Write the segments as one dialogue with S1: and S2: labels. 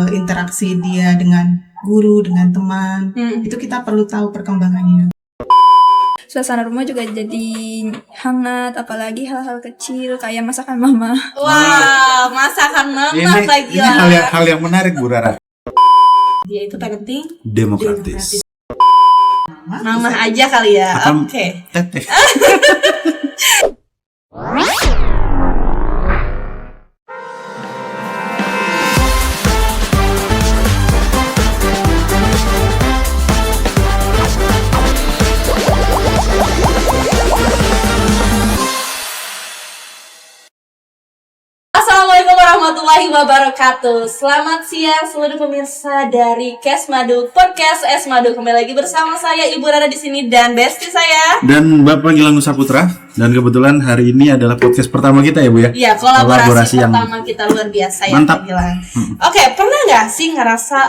S1: interaksi dia dengan guru, dengan teman, itu kita perlu tahu perkembangannya.
S2: Suasana rumah juga jadi hangat, apalagi hal-hal kecil kayak masakan mama.
S3: Wah, masakan mama lagi
S4: ini hal yang menarik Bu Rara.
S3: Dia itu parenting
S4: Demokratis.
S3: mama aja kali ya.
S4: Atau
S3: Oke.
S4: teteh.
S3: Assalamualaikum warahmatullahi wabarakatuh. Selamat siang seluruh pemirsa dari Kes Madu Podcast Es Madu. Kembali lagi bersama saya Ibu Rara di sini dan bestie saya
S4: Dan Bapak Gilang Nusaputra. Dan kebetulan hari ini adalah podcast pertama kita ya Bu ya.
S3: Iya, kolaborasi
S4: yang
S3: pertama kita luar biasa ya
S4: mantap.
S3: Pak Gilang. Oke, pernah nggak sih ngerasa,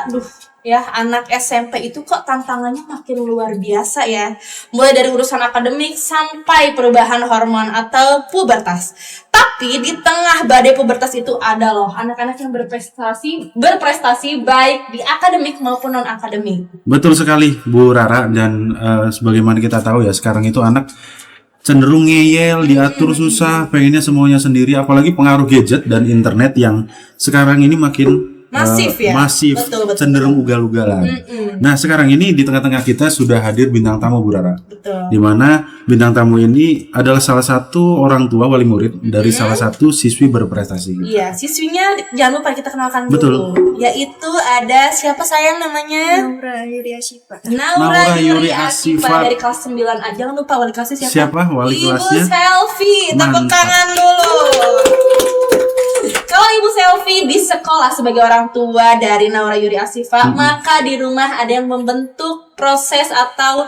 S3: ya anak SMP itu kok tantangannya makin luar biasa ya. Mulai dari urusan akademik sampai perubahan hormon atau pubertas. Tapi di tengah badai pubertas itu ada loh anak-anak yang berprestasi baik di akademik maupun non akademik.
S4: Betul sekali Bu Rara. Dan sebagaimana kita tahu ya, sekarang itu anak cenderung ngeyel, diatur susah, pengennya semuanya sendiri. Apalagi pengaruh gadget dan internet yang sekarang ini makin
S3: Masif ya?
S4: masif,
S3: Betul.
S4: cenderung ugal-ugalan. Nah sekarang ini di tengah-tengah kita sudah hadir bintang tamu Bu Rara.
S3: Betul.
S4: Dimana bintang tamu ini adalah salah satu orang tua wali murid dari salah satu siswi berprestasi.
S3: Iya, siswinya jangan lupa kita kenalkan
S4: Betul.
S3: dulu. Yaitu ada siapa sayang namanya?
S2: Naura Yuria Syifa.
S3: Naura Yuri
S4: Asifat.
S3: dari kelas 9A. Jangan lupa wali kelasnya siapa?
S4: Siapa wali
S3: Ibu
S4: kelasnya?
S3: Selfie. Tepuk
S4: Mantap.
S3: tangan dulu. Kalau Ibu Selfie di sekolah sebagai orang tua dari Naura Yuri Asifat, maka di rumah ada yang membentuk proses atau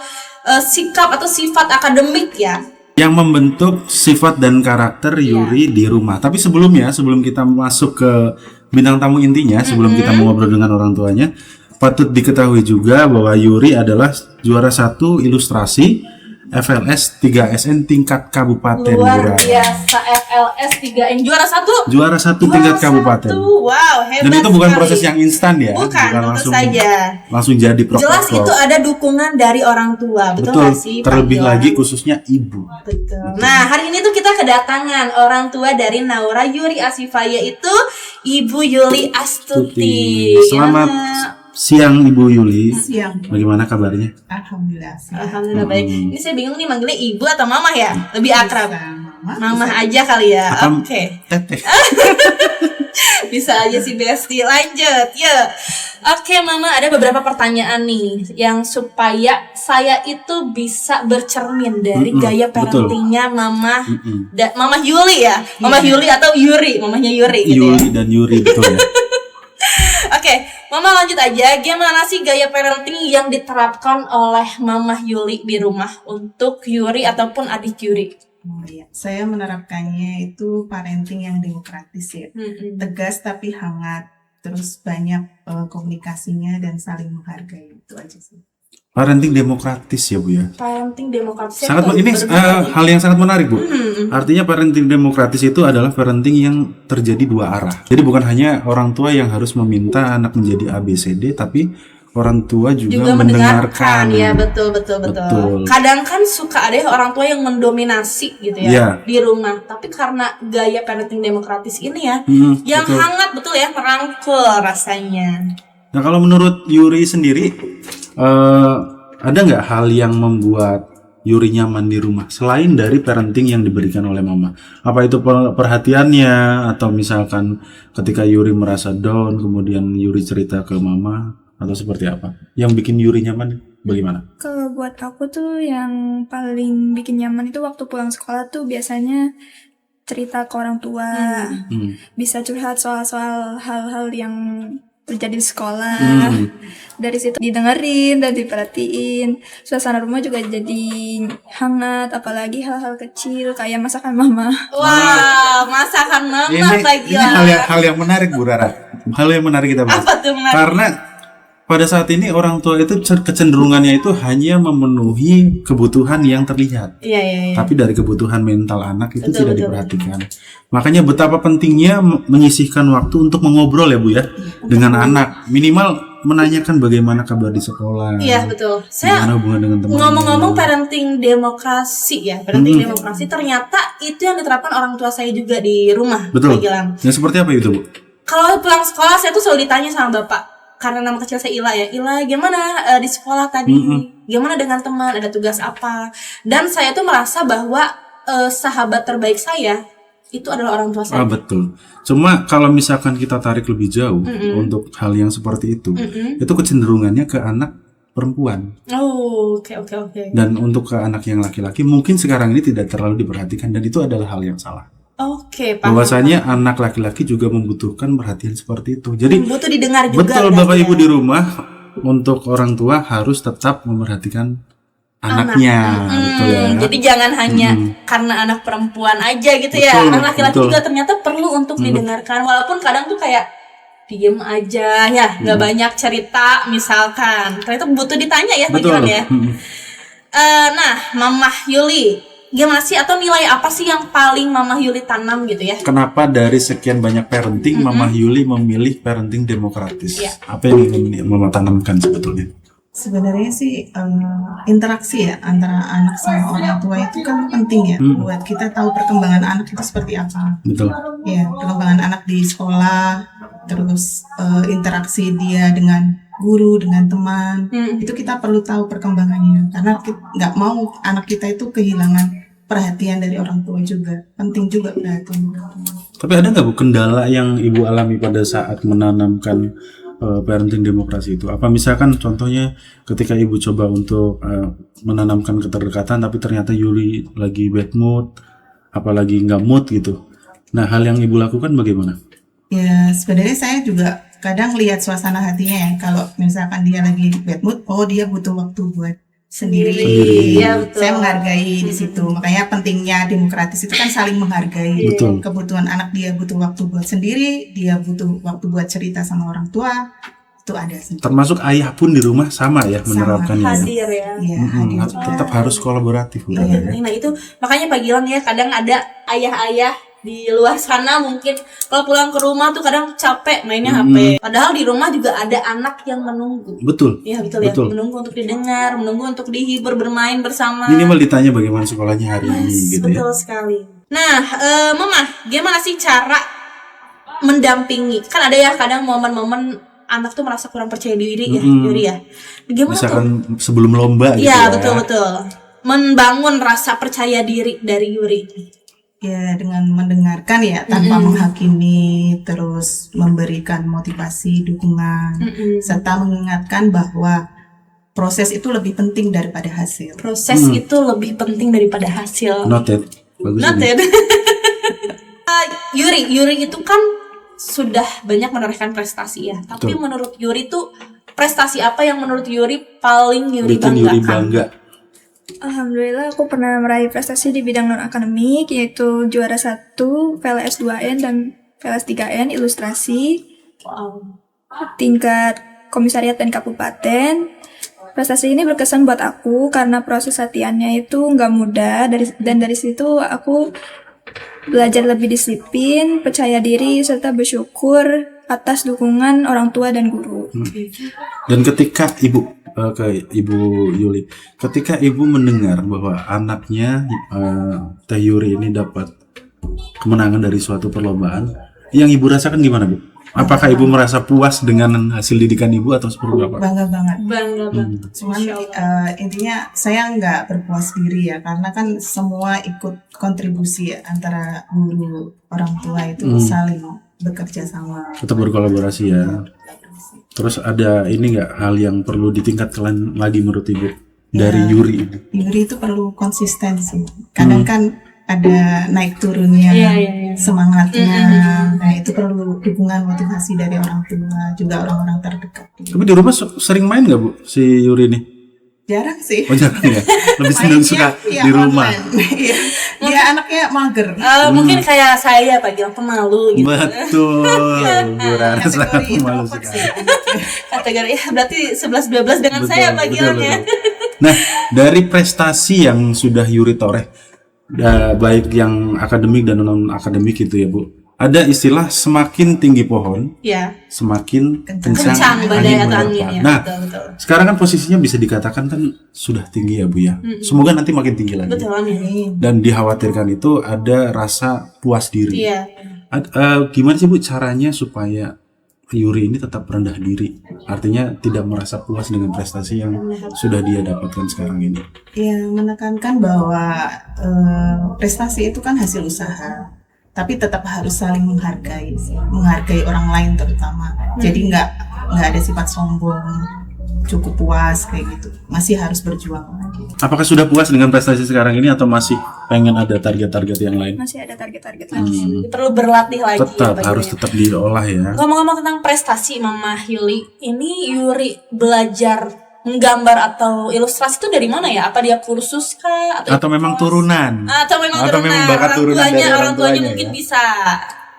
S3: sikap atau sifat akademik ya.
S4: Yang membentuk sifat dan karakter Yuri di rumah. Tapi sebelum kita masuk ke bintang tamu intinya, sebelum kita mau ngobrol dengan orang tuanya, patut diketahui juga bahwa Yuri adalah juara 1 ilustrasi FLS 3SN tingkat kabupaten.
S3: Luar
S4: Bu Rara.
S3: biasa, FLS 3N juara 1.
S4: Juara 1 tingkat kabupaten.
S3: Wow, hebat.
S4: Dan itu bukan
S3: sekali.
S4: proses yang instan ya,
S3: Bukan tentu
S4: langsung
S3: saja.
S4: langsung jadi proklamasi.
S3: Jelas itu ada dukungan dari orang tua, betul
S4: Betul,
S3: nggak sih? Pak
S4: terlebih
S3: Gilang?
S4: lagi khususnya ibu.
S3: Betul. Nah, hari ini tuh kita kedatangan orang tua dari Naura Yuri Asifah, yaitu Ibu Yuli Astuti.
S4: Selamat
S3: Ya.
S4: siang Ibu Yuli.
S1: Siang.
S4: Bagaimana kabarnya?
S1: Alhamdulillah.
S3: Alhamdulillah baik. Ini saya bingung nih manggilnya ibu atau mama ya? Lebih akrab.
S1: Mama.
S3: Mama aja kali ya.
S4: Atau
S3: Oke.
S4: teteh.
S3: Bisa aja sih Besti. Lanjut, yuk. Oke Mama, ada beberapa pertanyaan nih yang supaya saya itu bisa bercermin dari gaya
S4: betul.
S3: parentingnya Mama Mama Yuli ya. Mama Yuli atau Yuri, mamanya Yuri gitu ya.
S4: Yuli dan Yuri betul ya.
S3: Oke, Mama lanjut aja. Gimana sih gaya parenting yang diterapkan oleh Mama Yuli di rumah untuk Yuri ataupun adik Yuri?
S1: Oh, iya. Saya menerapkannya itu parenting yang demokratis ya. Tegas tapi hangat. Terus banyak komunikasinya dan saling menghargai. Itu aja sih.
S4: Parenting demokratis ya Bu ya.
S3: Parenting demokratis.
S4: Ini hal yang sangat menarik Bu. Artinya parenting demokratis itu adalah parenting yang terjadi dua arah. Jadi bukan hanya orang tua yang harus meminta anak menjadi ABCD, tapi orang tua juga mendengarkan.
S3: Ya, betul. Kadang kan suka ada orang tua yang mendominasi gitu ya
S4: Iya.
S3: di rumah. Tapi karena gaya parenting demokratis ini ya, yang
S4: betul.
S3: hangat betul ya, merangkul rasanya.
S4: Nah kalau menurut Yuri sendiri, ada nggak hal yang membuat Yuri nyaman di rumah selain dari parenting yang diberikan oleh mama? Apa itu perhatiannya, atau misalkan ketika Yuri merasa down kemudian Yuri cerita ke mama, atau seperti apa? Yang bikin Yuri nyaman bagaimana?
S2: Kalau buat aku tuh yang paling bikin nyaman itu waktu pulang sekolah tuh biasanya cerita ke orang tua, bisa curhat soal-soal hal-hal yang terjadi di sekolah. Dari situ didengerin dan diperhatiin. Suasana rumah juga jadi hangat, apalagi hal-hal kecil kayak masakan mama.
S3: Wah, masakan mama lagi.
S4: Ini hal yang menarik Bu Rara. Hal yang menarik kita bahas.
S3: Apa tuh menarik?
S4: Karena pada saat ini orang tua itu kecenderungannya itu hanya memenuhi kebutuhan yang terlihat.
S3: Iya.
S4: Tapi dari kebutuhan mental anak itu
S3: Betul.
S4: tidak diperhatikan. Makanya betapa pentingnya menyisihkan waktu untuk mengobrol ya Bu ya dengan anak. Minimal menanyakan bagaimana kabar di sekolah.
S3: Iya, betul. Saya
S4: Gimana hubungan dengan teman.
S3: ngomong-ngomong parenting demokrasi ya, demokrasi ternyata itu yang diterapkan orang tua saya juga di rumah.
S4: Betul.
S3: Pak Gilang.
S4: Ya seperti apa itu Bu?
S3: Kalau pulang sekolah saya tuh selalu ditanya sama bapak, karena nama kecil saya Ila ya, Ila gimana di sekolah tadi, gimana dengan teman, ada tugas apa, dan saya tuh merasa bahwa sahabat terbaik saya itu adalah orang tua saya.
S4: Betul. Cuma kalau misalkan kita tarik lebih jauh untuk hal yang seperti itu kecenderungannya ke anak perempuan.
S3: Oh, oke.
S4: Dan untuk ke anak yang laki-laki mungkin sekarang ini tidak terlalu diperhatikan dan itu adalah hal yang salah.
S3: Oke, paham.
S4: Bahwasanya anak laki-laki juga membutuhkan perhatian seperti itu. Jadi
S3: butuh didengar juga.
S4: betul Bapak Ibu di rumah untuk orang tua harus tetap memerhatikan anaknya, betul ya.
S3: Jadi jangan hanya karena anak perempuan aja gitu ya.
S4: Betul,
S3: Anak laki-laki
S4: betul.
S3: juga ternyata perlu untuk didengarkan, walaupun kadang tuh kayak diem aja ya, nggak banyak cerita misalkan. Ternyata butuh ditanya ya, Pak
S4: Betul.
S3: Gilang ya. Nah, Mamah Yuli, gimana sih atau nilai apa sih yang paling Mamah Yuli tanam gitu ya?
S4: Kenapa dari sekian banyak parenting Mama Yuli memilih parenting demokratis?
S3: Iya.
S4: Apa yang ingin Mama tanamkan sebetulnya?
S1: Sebenarnya sih interaksi ya antara anak sama orang tua itu kan penting ya buat kita tahu perkembangan anak itu seperti apa.
S4: Betul.
S1: Ya, perkembangan anak di sekolah, terus interaksi dia dengan guru, dengan teman, itu kita perlu tahu perkembangannya karena nggak mau anak kita itu kehilangan perhatian dari orang tua juga. Penting juga perhatian orang tua.
S4: Tapi ada nggak Bu kendala yang Ibu alami pada saat menanamkan parenting demokrasi itu? Apa misalkan contohnya ketika Ibu coba untuk menanamkan keterkaitan tapi ternyata Yuli lagi bad mood, apalagi nggak mood gitu. Nah, hal yang Ibu lakukan bagaimana?
S1: Ya, sebenarnya saya juga kadang lihat suasana hatinya ya. Kalau misalkan dia lagi bad mood, oh dia butuh waktu buat sendiri.
S3: Iya, betul.
S1: Saya menghargai di situ. Makanya pentingnya demokratis itu kan saling menghargai.
S4: Betul.
S1: Kebutuhan anak dia butuh waktu buat sendiri, dia butuh waktu buat cerita sama orang tua. Itu ada sih.
S4: Termasuk ayah pun di rumah sama ya menerapkannya. ya?
S3: Hadir ya.
S1: Iya,
S4: Mm-mm,
S1: hadir.
S4: tetap harus kolaboratif udah ya.
S3: Nah itu makanya Pak Gilang ya, kadang ada ayah-ayah di luar sana mungkin kalau pulang ke rumah tuh kadang capek mainnya HP. Padahal di rumah juga ada anak yang menunggu.
S4: Betul.
S3: Iya betul ya, menunggu untuk didengar, menunggu untuk dihibur, bermain bersama.
S4: Minimal ditanya bagaimana sekolahnya hari ini gitu ya.
S3: Betul sekali. Nah, Mama, gimana sih cara mendampingi? Kan ada ya kadang momen-momen anak tuh merasa kurang percaya diri ya, Yuri ya. Gimana
S4: Misalkan
S3: tuh?
S4: sebelum lomba gitu
S3: Iya,
S4: ya.
S3: betul. Membangun rasa percaya diri dari Yuri.
S1: Ya, dengan mendengarkan ya tanpa menghakimi, terus memberikan motivasi, dukungan, serta mengingatkan bahwa proses itu lebih penting daripada hasil.
S3: Proses itu lebih penting daripada hasil.
S4: Noted. Bagus ini.
S3: Noted. Yuri itu kan sudah banyak menorehkan prestasi ya. Tapi
S4: Betul.
S3: menurut Yuri tuh prestasi apa yang menurut Yuri paling Yuri
S4: Bikin Yuri
S3: banggakan?
S4: bangga.
S2: Alhamdulillah aku pernah meraih prestasi di bidang non-akademik, yaitu juara 1 PLS 2N dan PLS 3N ilustrasi
S3: Wow.
S2: tingkat komisariat dan kabupaten. Prestasi ini berkesan buat aku karena proses latihannya itu nggak mudah, dan dari situ aku belajar lebih disiplin, percaya diri, serta bersyukur atas dukungan orang tua dan guru.
S4: Dan ketika ke Ibu Yuli, ketika Ibu mendengar bahwa anaknya Teh Yuri ini dapat kemenangan dari suatu perlombaan, yang Ibu rasakan gimana Bu? Apakah Ibu merasa puas dengan hasil didikan Ibu atau seperti apa?
S1: Bangga banget.
S3: Bangga banget.
S1: Cuman intinya saya nggak berpuas diri ya, karena kan semua ikut kontribusi ya, antara guru, orang tua itu saling bekerja sama.
S4: Tetap berkolaborasi ya. Terus ada ini nggak hal yang perlu ditingkatkan lagi menurut Ibu dari Yuri ini?
S1: Yuri itu perlu konsistensi. Kadang kan ada naik turunnya, semangatnya. Nah itu perlu dukungan motivasi dari orang tua, juga orang-orang terdekat.
S4: Tapi di rumah sering main nggak Bu si Yuri ini?
S1: Jarang sih.
S4: Oh jarang ya, lebih senang suka
S1: Mainnya,
S4: di rumah.
S1: online. Iya. Dia anaknya mager.
S3: Mungkin kayak saya Pak Gilang, pemalu gitu.
S4: Betul, Bu Rara sangat
S1: Kategori
S4: malu
S1: introvert
S4: sekali.
S1: sih anaknya.
S3: Kategori ya berarti 11-12 dengan saya Pak Gilang ya.
S4: Nah, dari prestasi yang sudah Yuri toreh, baik yang akademik dan non akademik gitu ya Bu, ada istilah semakin tinggi pohon,
S3: Ya,
S4: semakin
S3: kencang
S4: kencang
S3: badai atau
S4: menerpa.
S3: angin ya.
S4: Nah,
S3: Betul.
S4: sekarang kan posisinya bisa dikatakan kan sudah tinggi ya Bu ya. Semoga nanti makin tinggi lagi.
S3: Betul, amin.
S4: Dan dikhawatirkan itu ada rasa puas diri.
S3: Iya.
S4: Gimana sih Bu caranya supaya Yuri ini tetap rendah diri? Artinya tidak merasa puas dengan prestasi yang sudah dia dapatkan sekarang ini.
S1: Ya, menekankan bahwa prestasi itu kan hasil usaha, tapi tetap harus saling menghargai orang lain terutama. Jadi nggak ada sifat sombong, cukup puas kayak gitu. Masih harus berjuang lagi.
S4: Apakah sudah puas dengan prestasi sekarang ini atau masih pengen ada target-target yang lain?
S2: Masih ada target-target lagi.
S3: Jadi perlu berlatih lagi
S4: Tetap
S3: ya, Pak
S4: harus
S3: Gilang.
S4: tetap diolah ya.
S3: Ngomong-ngomong tentang prestasi Mama Yuli, ini Yuri belajar menggambar atau ilustrasi itu dari mana ya? Apa dia kursus kah?
S4: Atau memang turunan?
S3: Atau memang
S4: Atau
S3: turunan?
S4: memang bakat turunan dari orang
S3: orang tuanya
S4: tuanya
S3: mungkin
S4: ya?
S3: bisa.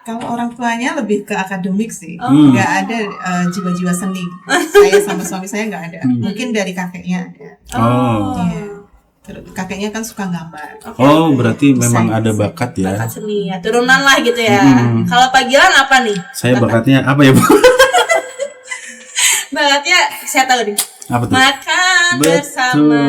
S1: Kalau orang tuanya lebih ke akademik sih,
S3: Oh.
S1: nggak ada jiwa-jiwa seni. Saya sama suami saya nggak ada. Mungkin dari kakeknya ada.
S4: Oh,
S1: Iya. Terus kakeknya kan suka gambar.
S4: oh berarti memang
S1: Desain.
S4: ada bakat ya.
S3: Bakat seni ya, turunan lah gitu ya. Kalau Pak Gilang apa nih?
S4: Saya bakatnya apa ya Bu?
S3: Bakatnya saya tahu nih.
S4: Apa tuh?
S3: Makan bersama.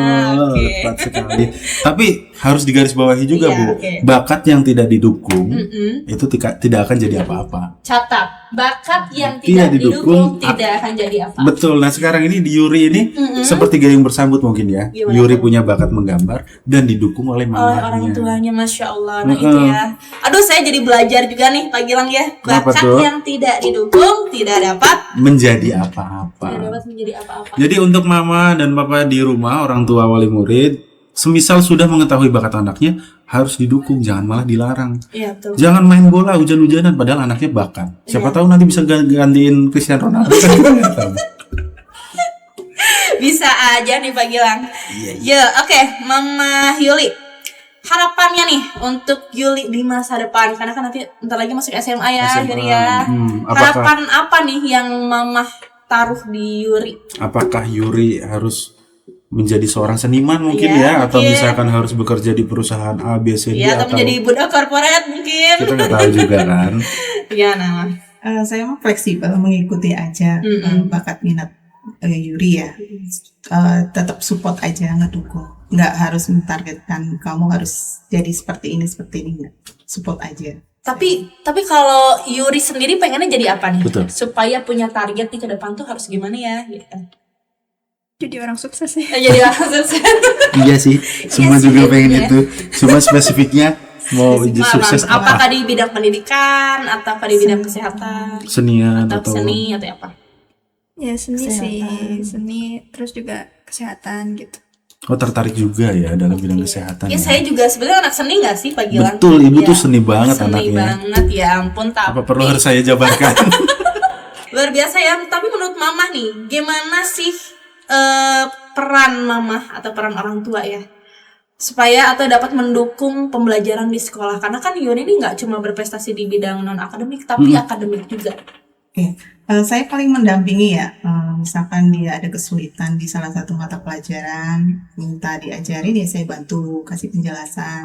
S3: Oke.
S4: Tepat sekali. Tapi harus digarisbawahi juga
S3: Iya,
S4: Bu,
S3: oke.
S4: bakat yang tidak didukung
S3: Mm-mm.
S4: itu tidak akan jadi apa-apa.
S3: Catat, bakat yang
S4: Tidak
S3: tidak
S4: didukung,
S3: didukung tidak akan jadi apa.
S4: Betul. Nah sekarang ini di Yuri ini seperti gayung bersambut mungkin ya.
S3: Gimana
S4: Yuri
S3: tuh?
S4: punya bakat menggambar dan didukung oleh
S3: Oleh orang
S4: mamanya.
S3: tuanya, Masya Allah. Nah itu ya. Aduh, saya jadi belajar juga nih Pak Gilang ya.
S4: Kenapa
S3: Bakat
S4: tuh?
S3: yang tidak didukung tidak dapat
S4: Menjadi apa-apa.
S3: menjadi apa-apa.
S4: Jadi untuk mama dan papa di rumah, orang tua wali murid, semisal sudah mengetahui bakat anaknya, harus didukung, jangan malah dilarang.
S3: Iya betul.
S4: Jangan main bola hujan-hujanan padahal anaknya bakat. Siapa tahu nanti bisa gantiin Cristiano Ronaldo.
S3: Bisa aja nih Pak Gilang.
S4: Iya,
S3: Ya, oke, Mama Yuli. Harapannya nih untuk Yuli di masa depan, karena kan nanti bentar lagi masuk SMA ya,
S4: SMA.
S3: Yuri ya.
S4: Apakah-
S3: Harapan apa nih yang Mama taruh di Yuri?
S4: Apakah Yuri harus menjadi seorang seniman mungkin
S3: Iya,
S4: ya, atau
S3: mungkin.
S4: misalkan harus bekerja di perusahaan A, B, C, D,
S3: Ya, atau menjadi budak korporat mungkin.
S4: kita nggak tahu juga kan.
S3: Iya, nah.
S1: Saya mah fleksibel, mengikuti aja bakat minat Yuri ya. Tetap support aja, ngedukung. Nggak harus mentargetkan kamu harus jadi seperti ini enggak. Support aja.
S3: Tapi kalau Yuri sendiri pengennya jadi apa nih?
S4: Betul.
S3: Supaya punya target di ke depan tuh harus gimana ya? Gitu kan.
S2: Jadi orang sukses sih.
S3: Jadi orang sukses.
S4: Iya sih, semua
S3: sih,
S4: juga pengen
S3: iya.
S4: itu. Cuma spesifiknya mau sukses
S3: Apakah
S4: apa?
S3: di bidang pendidikan atau di bidang kesehatan
S4: Senian
S3: atau
S4: atau
S3: seni atau apa?
S2: Ya seni sih,
S1: Kesehatan.
S2: seni terus juga kesehatan gitu.
S4: oh tertarik juga ya dalam bidang kesehatan.
S3: Ya
S4: ya.
S3: saya juga sebenarnya anak seni nggak sih Pak Gilang?
S4: Betul, ibu
S3: Ya,
S4: tuh seni banget
S3: seni
S4: anaknya.
S3: banget ya ampun. Tapi
S4: Apa perlu harus saya jabarkan?
S3: luar biasa ya. Tapi menurut Mama nih, gimana sih peran Mama atau peran orang tua ya? Supaya atau dapat mendukung pembelajaran di sekolah. Karena kan Yuri ini nggak cuma berprestasi di bidang non akademik, tapi akademik juga.
S1: Oke, saya paling mendampingi ya. Misalkan dia ada kesulitan di salah satu mata pelajaran, minta diajarin ya saya bantu kasih penjelasan,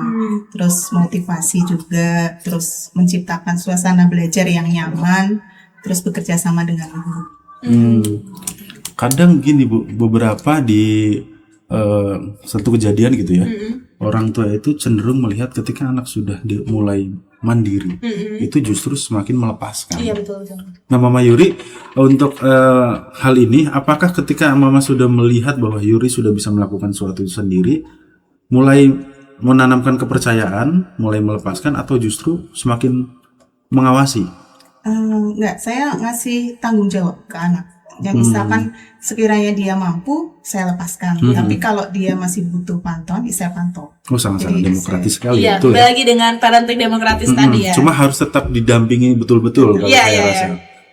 S1: terus motivasi juga, terus menciptakan suasana belajar yang nyaman, terus bekerja sama dengan guru.
S4: Kadang gini Bu, beberapa di satu kejadian gitu ya, orang tua itu cenderung melihat ketika anak sudah mulai mandiri, itu justru semakin melepaskan.
S3: Iya betul betul.
S4: Nah Mama Yuri, untuk hal ini, apakah ketika Mama sudah melihat bahwa Yuri sudah bisa melakukan sesuatu sendiri, mulai menanamkan kepercayaan, mulai melepaskan, atau justru semakin mengawasi?
S1: Enggak, saya ngasih tanggung jawab ke anak. Ya misalkan sekiranya dia mampu, saya lepaskan. Tapi kalau dia masih butuh pantauan, ya saya pantau.
S4: Oh sangat-sangat
S1: Jadi,
S4: demokratis sekali
S3: Iya,
S4: betul ya.
S3: bagi dengan parenting demokratis tadi ya.
S4: Cuma harus tetap didampingi betul-betul kalau
S3: Iya,
S4: saya
S3: iya,
S4: rasa.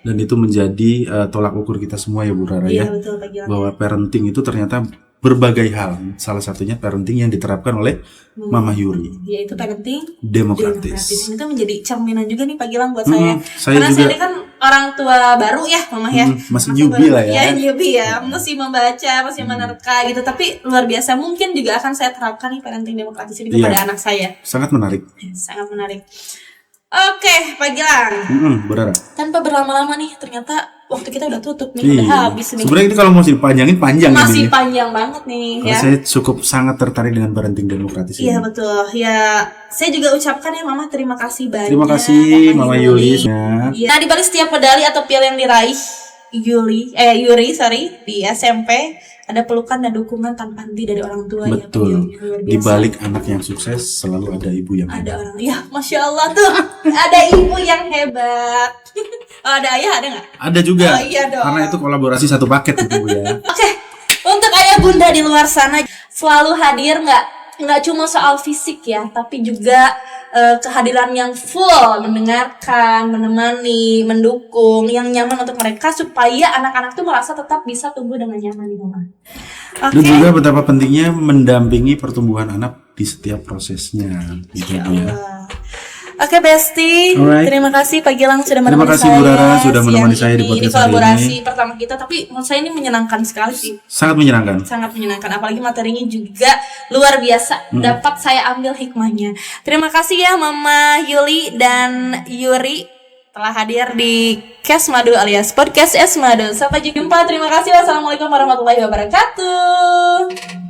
S4: Dan itu menjadi tolak ukur kita semua ya Bu Rara
S3: Iya
S4: ya.
S3: betul Pak Gilang.
S4: Bahwa parenting itu ternyata berbagai hal. Salah satunya parenting yang diterapkan oleh Mama Yuri.
S3: Yaitu parenting
S4: Demokratis.
S3: Ini kan menjadi cerminan juga nih Pak Gilang buat saya.
S4: Saya
S3: Karena
S4: juga
S3: saya ini kan orang tua baru ya, Mama ya.
S4: masih newbie lah ya.
S3: Ya, newbie ya. Masih membaca, masih menerka gitu. Tapi luar biasa, mungkin juga akan saya terapkan nih parenting demokratis ini kepada
S4: Iya.
S3: anak saya.
S4: Sangat menarik.
S3: Sangat menarik. Oke, Pak Gilang.
S4: Berara.
S3: Tanpa berlama-lama nih, ternyata waktu kita udah tutup nih,
S4: Iya.
S3: udah habis nih.
S4: Sebenarnya ini kalau mau dipanjangin panjang
S3: Masih
S4: ini.
S3: panjang banget nih
S4: Karena
S3: ya.
S4: saya cukup sangat tertarik dengan parenting demokratis
S3: Iya
S4: ini.
S3: betul. Ya, saya juga ucapkan ya Mama terima kasih banyak.
S4: Terima kasih Mama Yuli.
S3: Iya. Nah, di balik setiap medali atau piala yang diraih Yuri di SMP ada pelukan dan dukungan tanpa henti dari orang tua ya. Pak
S4: Betul.
S3: Yuri. Luar biasa.
S4: Di balik anak yang sukses selalu ada ibu yang
S3: Ada
S4: hebat.
S3: orang, ya Masya Allah tuh ada ibu yang hebat. Oh, ada ayah ada nggak?
S4: Ada juga.
S3: Oh, iya dong.
S4: Karena itu kolaborasi satu paket itu Bu ya.
S3: Oke, untuk ayah bunda di luar sana selalu hadir nggak cuma soal fisik ya, tapi juga kehadiran yang full, mendengarkan, menemani, mendukung, yang nyaman untuk mereka supaya anak-anak tuh merasa tetap bisa tumbuh dengan nyaman di rumah.
S4: Dan juga betapa pentingnya mendampingi pertumbuhan anak di setiap prosesnya gitu Bu ya.
S3: Oke Besti,
S4: Alright.
S3: terima kasih Pak Gilang sudah
S4: Terima
S3: menemani
S4: kasih,
S3: saya.
S4: Bu Rara, sudah menemani
S3: siang
S4: saya di
S3: ini.
S4: podcast
S3: Ini
S4: hari
S3: kolaborasi
S4: ini.
S3: pertama kita, tapi menurut saya ini menyenangkan sekali sih.
S4: Sangat menyenangkan.
S3: Sangat menyenangkan, apalagi materinya juga luar biasa. Dapat saya ambil hikmahnya. Terima kasih ya Mama Yuli dan Yuri telah hadir di Kes Madu alias Podcast Es Madu. Sampai jumpa. Terima kasih. Wassalamualaikum warahmatullahi wabarakatuh.